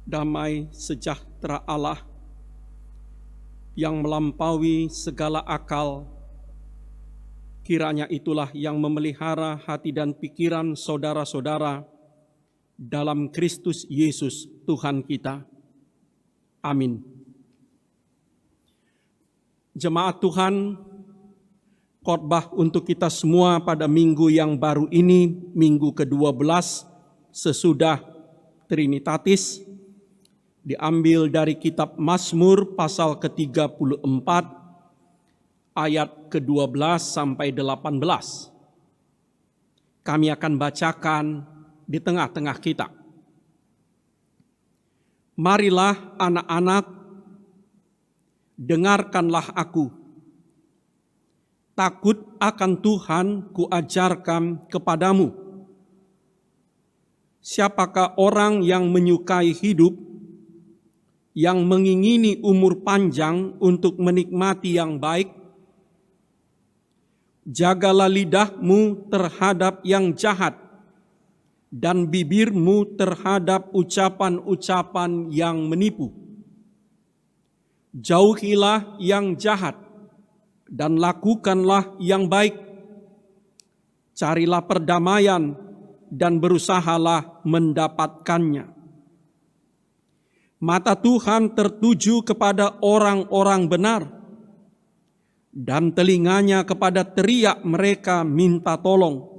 damai sejahtera Allah yang melampaui segala akal, kiranya itulah yang memelihara hati dan pikiran saudara-saudara dalam Kristus Yesus Tuhan kita. Amin. Jemaat Tuhan, khotbah untuk kita semua pada minggu yang baru ini, minggu ke-12 sesudah Trinitatis, diambil dari kitab Mazmur pasal ke-34 ayat ke-12 sampai 18. Kami akan bacakan di tengah-tengah kita. Marilah anak-anak, dengarkanlah aku. Takut akan Tuhan kuajarkan kepadamu. Siapakah orang yang menyukai hidup, yang mengingini umur panjang untuk menikmati yang baik? Jagalah lidahmu terhadap yang jahat, dan bibirmu terhadap ucapan-ucapan yang menipu. Jauhilah yang jahat, dan lakukanlah yang baik. Carilah perdamaian, dan berusahalah mendapatkannya. Mata Tuhan tertuju kepada orang-orang benar, dan telinganya kepada teriak mereka minta tolong.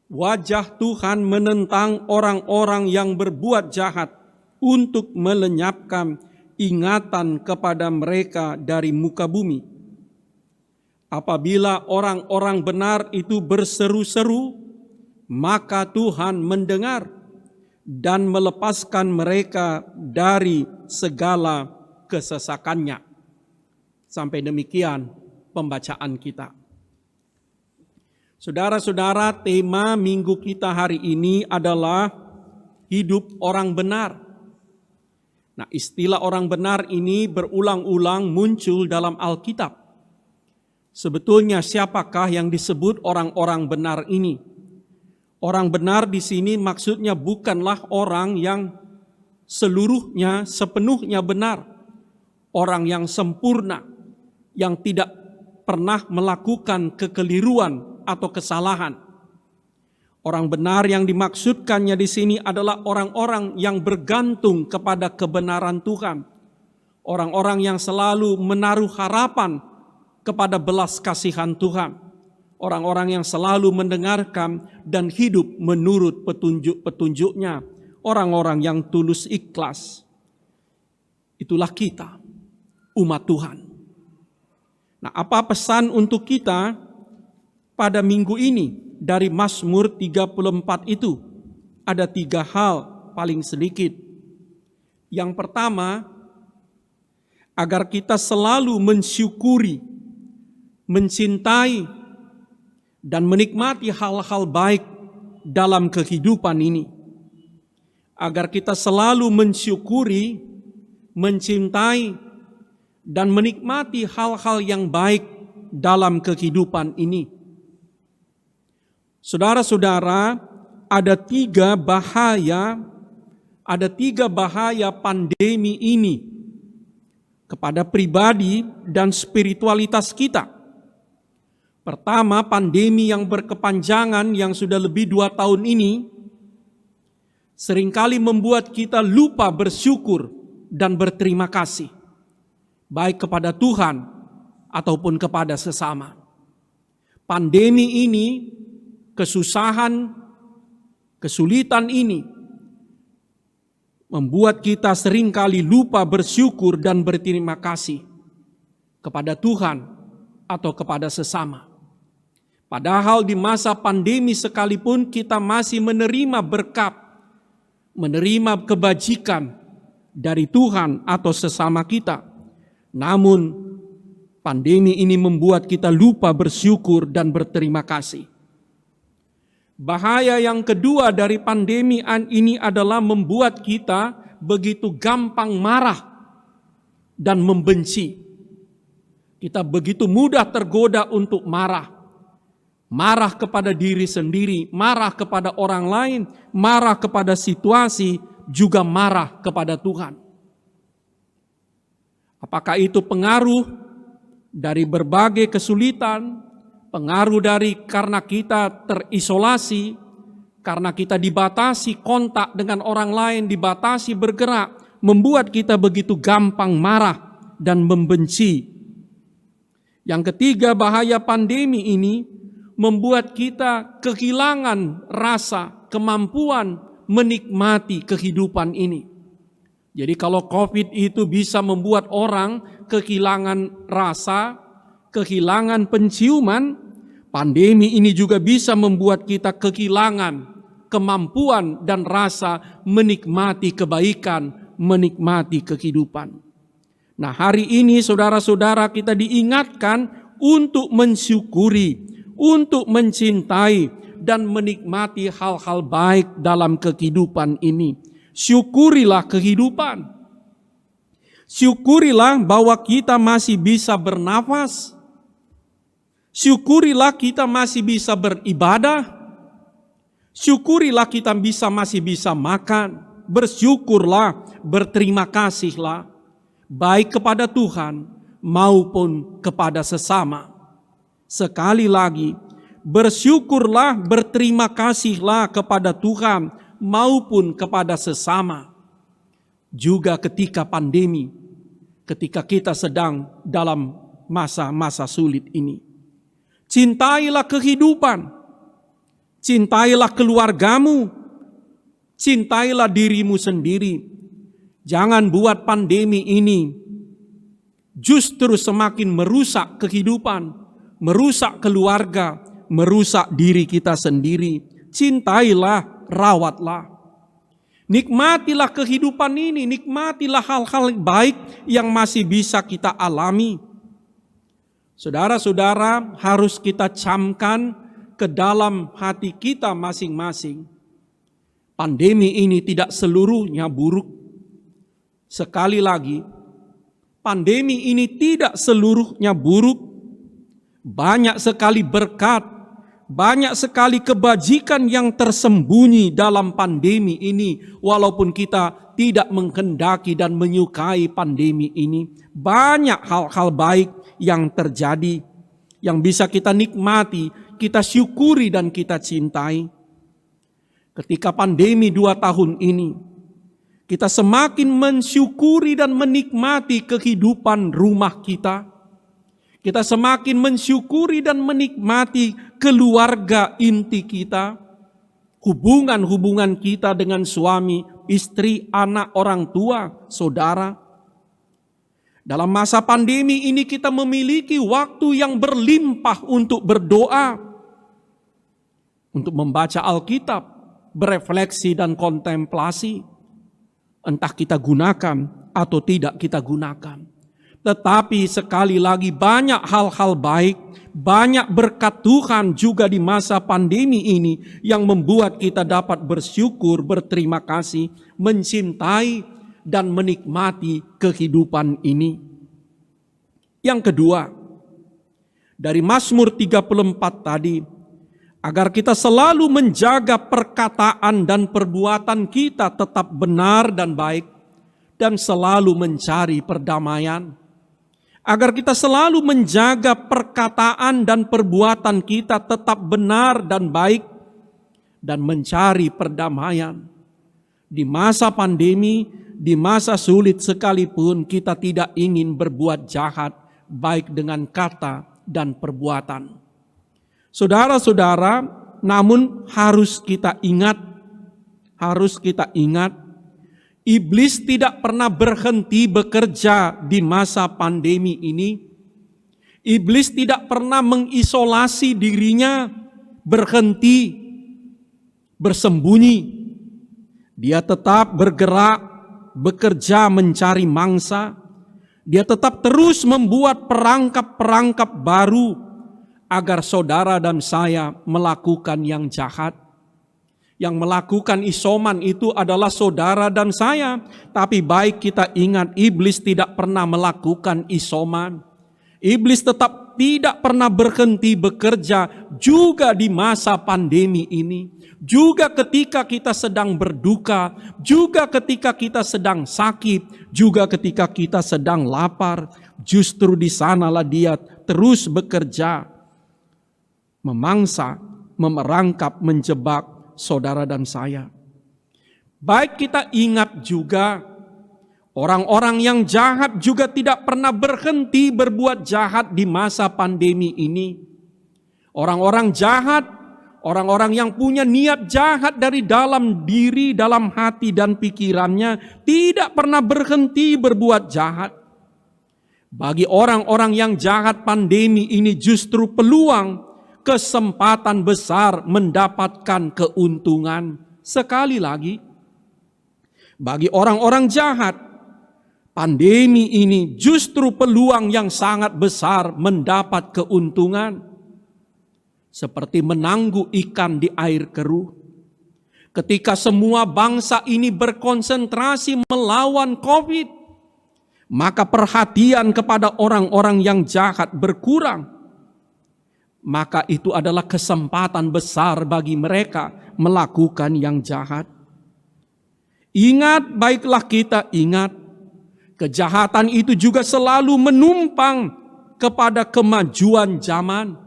Wajah Tuhan menentang orang-orang yang berbuat jahat untuk melenyapkan ingatan kepada mereka dari muka bumi. Apabila orang-orang benar itu berseru-seru, maka Tuhan mendengar dan melepaskan mereka dari segala kesesakannya. Sampai demikian pembacaan kita. Saudara-saudara, tema minggu kita hari ini adalah hidup orang benar. Nah, istilah orang benar ini berulang-ulang muncul dalam Alkitab. Sebetulnya siapakah yang disebut orang-orang benar ini? Orang benar di sini maksudnya bukanlah orang yang seluruhnya, sepenuhnya benar. Orang yang sempurna, yang tidak pernah melakukan kekeliruan atau kesalahan. Orang benar yang dimaksudkannya di sini adalah orang-orang yang bergantung kepada kebenaran Tuhan. Orang-orang yang selalu menaruh harapan kepada belas kasihan Tuhan. Orang-orang yang selalu mendengarkan dan hidup menurut petunjuk-petunjuknya. Orang-orang yang tulus ikhlas. Itulah kita, umat Tuhan. Nah, apa pesan untuk kita pada minggu ini dari Mazmur 34 itu? Ada 3 hal paling sedikit. Yang pertama, agar kita selalu mensyukuri, mencintai, dan menikmati hal-hal baik dalam kehidupan ini. Agar kita selalu mensyukuri, mencintai, dan menikmati hal-hal yang baik dalam kehidupan ini. Saudara-saudara, ada 3 bahaya pandemi ini kepada pribadi dan spiritualitas kita. Pertama, pandemi yang berkepanjangan yang sudah lebih 2 tahun ini seringkali membuat kita lupa bersyukur dan berterima kasih, baik kepada Tuhan ataupun kepada sesama. Pandemi ini, kesusahan, kesulitan ini membuat kita seringkali lupa bersyukur dan berterima kasih kepada Tuhan atau kepada sesama. Padahal di masa pandemi sekalipun kita masih menerima berkat, menerima kebajikan dari Tuhan atau sesama kita. Namun pandemi ini membuat kita lupa bersyukur dan berterima kasih. Bahaya yang kedua dari pandemi ini adalah membuat kita begitu gampang marah dan membenci. Kita begitu mudah tergoda untuk marah. Marah kepada diri sendiri, marah kepada orang lain, marah kepada situasi, juga marah kepada Tuhan. Apakah itu pengaruh dari berbagai kesulitan, pengaruh dari karena kita terisolasi, karena kita dibatasi kontak dengan orang lain, dibatasi bergerak, membuat kita begitu gampang marah dan membenci. Yang ketiga, bahaya pandemi ini membuat kita kehilangan rasa kemampuan menikmati kehidupan ini. Jadi kalau COVID itu bisa membuat orang kehilangan rasa, kehilangan penciuman, pandemi ini juga bisa membuat kita kehilangan kemampuan dan rasa menikmati kebaikan, menikmati kehidupan. Nah, hari ini saudara-saudara kita diingatkan untuk mensyukuri, untuk mencintai dan menikmati hal-hal baik dalam kehidupan ini. Syukurilah kehidupan. Syukurilah bahwa kita masih bisa bernafas. Syukurilah kita masih bisa beribadah. Syukurilah kita masih bisa makan. Bersyukurlah, berterima kasihlah, baik kepada Tuhan maupun kepada sesama. Sekali lagi, bersyukurlah, berterima kasihlah kepada Tuhan maupun kepada sesama. Juga ketika pandemi, ketika kita sedang dalam masa-masa sulit ini. Cintailah kehidupan, cintailah keluargamu, cintailah dirimu sendiri. Jangan buat pandemi ini justru semakin merusak kehidupan, merusak keluarga, merusak diri kita sendiri. Cintailah, rawatlah. Nikmatilah kehidupan ini, nikmatilah hal-hal baik yang masih bisa kita alami. Saudara-saudara, harus kita camkan ke dalam hati kita masing-masing. Pandemi ini tidak seluruhnya buruk. Sekali lagi, pandemi ini tidak seluruhnya buruk. Banyak sekali berkat, banyak sekali kebajikan yang tersembunyi dalam pandemi ini. Walaupun kita tidak menghendaki dan menyukai pandemi ini, banyak hal-hal baik yang terjadi, yang bisa kita nikmati, kita syukuri dan kita cintai. Ketika pandemi 2 tahun ini, kita semakin mensyukuri dan menikmati kehidupan rumah kita. Kita semakin mensyukuri dan menikmati keluarga inti kita. Hubungan-hubungan kita dengan suami, istri, anak, orang tua, saudara. Dalam masa pandemi ini kita memiliki waktu yang berlimpah untuk berdoa. Untuk membaca Alkitab, berefleksi dan kontemplasi. Entah kita gunakan atau tidak kita gunakan. Tetapi sekali lagi banyak hal-hal baik, banyak berkat Tuhan juga di masa pandemi ini yang membuat kita dapat bersyukur, berterima kasih, mencintai dan menikmati kehidupan ini. Yang kedua, dari Mazmur 34 tadi, agar kita selalu menjaga perkataan dan perbuatan kita tetap benar dan baik, dan selalu mencari perdamaian. Agar kita selalu menjaga perkataan dan perbuatan kita tetap benar dan baik, dan mencari perdamaian. Di masa pandemi, di masa sulit sekalipun, kita tidak ingin berbuat jahat, baik dengan kata dan perbuatan. Saudara-saudara, namun harus kita ingat, iblis tidak pernah berhenti bekerja di masa pandemi ini. Iblis tidak pernah mengisolasi dirinya, berhenti, bersembunyi. Dia tetap bergerak, bekerja mencari mangsa. Dia tetap terus membuat perangkap-perangkap baru agar saudara dan saya melakukan yang jahat. Yang melakukan isoman itu adalah saudara dan saya. Tapi baik kita ingat, iblis tidak pernah melakukan isoman. Iblis tetap tidak pernah berhenti bekerja juga di masa pandemi ini. Juga ketika kita sedang berduka, juga ketika kita sedang sakit, juga ketika kita sedang lapar, justru di sanalah Dia terus bekerja, memangsa, memerangkap, menjebak saudara dan saya. Baik kita ingat juga, orang-orang yang jahat juga tidak pernah berhenti berbuat jahat di masa pandemi ini. Orang-orang jahat, orang-orang yang punya niat jahat dari dalam diri, dalam hati dan pikirannya, tidak pernah berhenti berbuat jahat. Bagi orang-orang yang jahat, pandemi ini justru peluang, kesempatan besar mendapatkan keuntungan. Sekali lagi, bagi orang-orang jahat, pandemi ini justru peluang yang sangat besar mendapat keuntungan. Seperti menanggu ikan di air keruh. Ketika semua bangsa ini berkonsentrasi melawan COVID, maka perhatian kepada orang-orang yang jahat berkurang. Maka itu adalah kesempatan besar bagi mereka melakukan yang jahat. Ingat, baiklah kita ingat, kejahatan itu juga selalu menumpang kepada kemajuan zaman.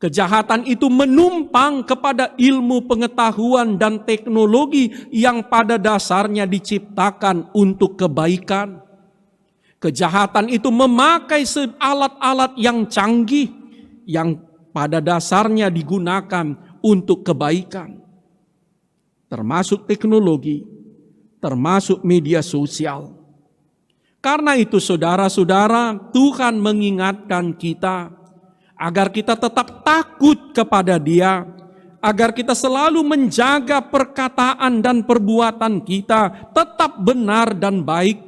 Kejahatan itu menumpang kepada ilmu pengetahuan dan teknologi yang pada dasarnya diciptakan untuk kebaikan. Kejahatan itu memakai alat-alat yang canggih yang pada dasarnya digunakan untuk kebaikan. Termasuk teknologi, termasuk media sosial. Karena itu saudara-saudara, Tuhan mengingatkan kita agar kita tetap takut kepada Dia, agar kita selalu menjaga perkataan dan perbuatan kita tetap benar dan baik.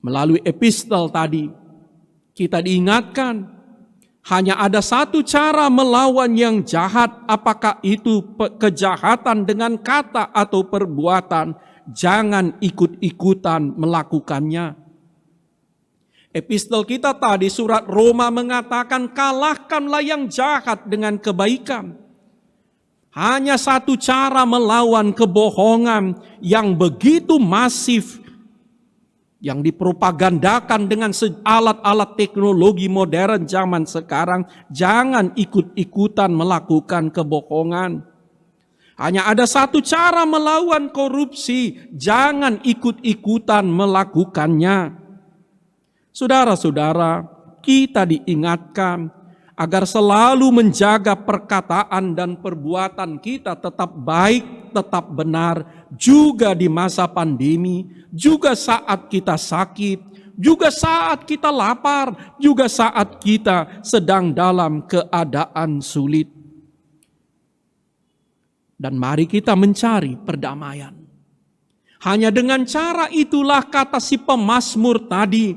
Melalui epistel tadi, kita diingatkan, hanya ada satu cara melawan yang jahat, apakah itu kejahatan dengan kata atau perbuatan, jangan ikut-ikutan melakukannya. Epistel kita tadi, surat Roma mengatakan, kalahkanlah yang jahat dengan kebaikan. Hanya satu cara melawan kebohongan yang begitu masif, yang dipropagandakan dengan alat-alat teknologi modern zaman sekarang. Jangan ikut-ikutan melakukan kebohongan. Hanya ada satu cara melawan korupsi, jangan ikut-ikutan melakukannya. Saudara-saudara, kita diingatkan agar selalu menjaga perkataan dan perbuatan kita tetap baik, tetap benar, juga di masa pandemi, juga saat kita sakit, juga saat kita lapar, juga saat kita sedang dalam keadaan sulit. Dan mari kita mencari perdamaian. Hanya dengan cara itulah, kata si pemazmur tadi,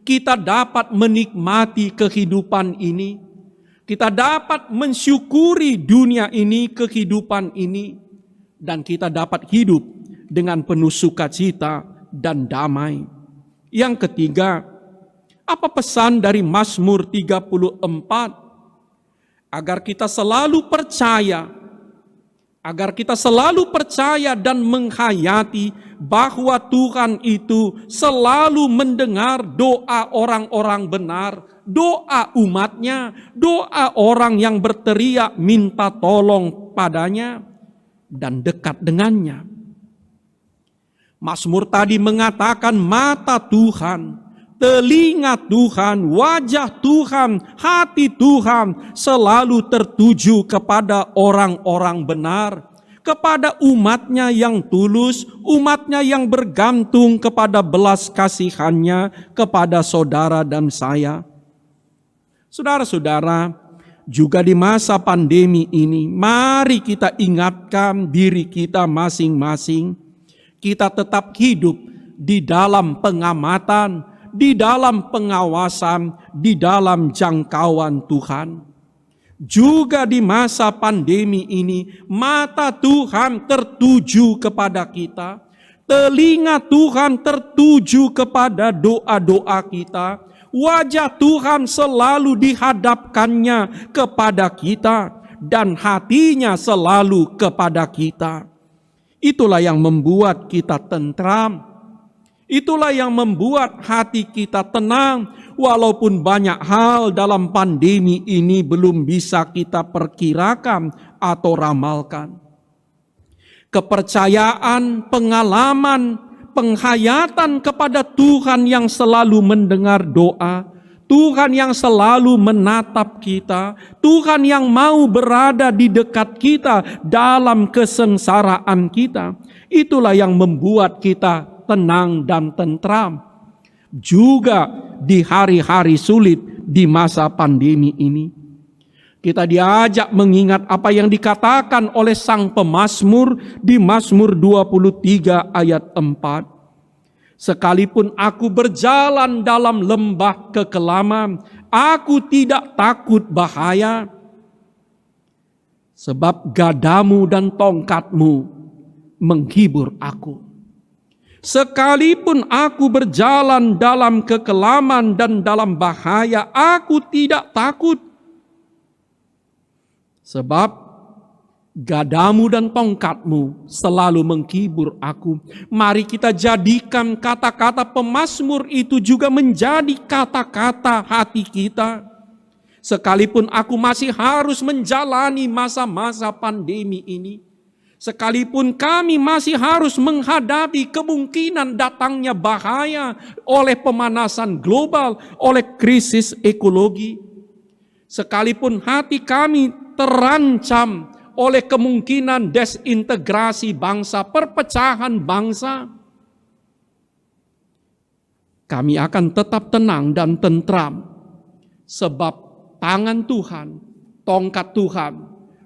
kita dapat menikmati kehidupan ini. Kita dapat mensyukuri dunia ini, kehidupan ini. Dan kita dapat hidup dengan penuh sukacita dan damai. Yang ketiga, apa pesan dari Mazmur 34? Agar kita selalu percaya, dan menghayati bahwa Tuhan itu selalu mendengar doa orang-orang benar, doa umatnya, doa orang yang berteriak minta tolong padanya dan dekat dengannya. Mazmur tadi mengatakan mata Tuhan, telinga Tuhan, wajah Tuhan, hati Tuhan selalu tertuju kepada orang-orang benar, kepada umatnya yang tulus, umatnya yang bergantung kepada belas kasihannya kepada saudara dan saya. Saudara-saudara, juga di masa pandemi ini, mari kita ingatkan diri kita masing-masing, kita tetap hidup di dalam pengamatan, di dalam pengawasan, di dalam jangkauan Tuhan. Juga di masa pandemi ini, mata Tuhan tertuju kepada kita, telinga Tuhan tertuju kepada doa-doa kita, Wajah Tuhan selalu dihadapkannya kepada kita dan hatinya selalu kepada kita. Itulah yang membuat kita tentram. Itulah yang membuat hati kita tenang. Walaupun banyak hal dalam pandemi ini belum bisa kita perkirakan atau ramalkan. Kepercayaan, pengalaman, penghayatan kepada Tuhan yang selalu mendengar doa, Tuhan yang selalu menatap kita, Tuhan yang mau berada di dekat kita dalam kesengsaraan kita. Itulah yang membuat kita tenang dan tentram. Juga di hari-hari sulit di masa pandemi ini. Kita diajak mengingat apa yang dikatakan oleh sang pemazmur di Mazmur 23 ayat 4. Sekalipun aku berjalan dalam lembah kekelaman, aku tidak takut bahaya. Sebab gadamu dan tongkatmu menghibur aku. Sekalipun aku berjalan dalam kekelaman dan dalam bahaya, aku tidak takut. Sebab gadamu dan tongkatmu selalu menghibur aku. Mari kita jadikan kata-kata pemazmur itu juga menjadi kata-kata hati kita. Sekalipun aku masih harus menjalani masa-masa pandemi ini. Sekalipun kami masih harus menghadapi kemungkinan datangnya bahaya oleh pemanasan global, oleh krisis ekologi. Sekalipun hati kami terancam oleh kemungkinan desintegrasi bangsa, perpecahan bangsa, kami akan tetap tenang dan tentram, sebab tangan Tuhan, tongkat Tuhan,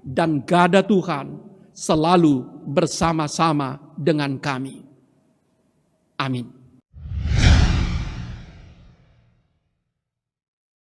dan gada Tuhan selalu bersama-sama dengan kami. Amin.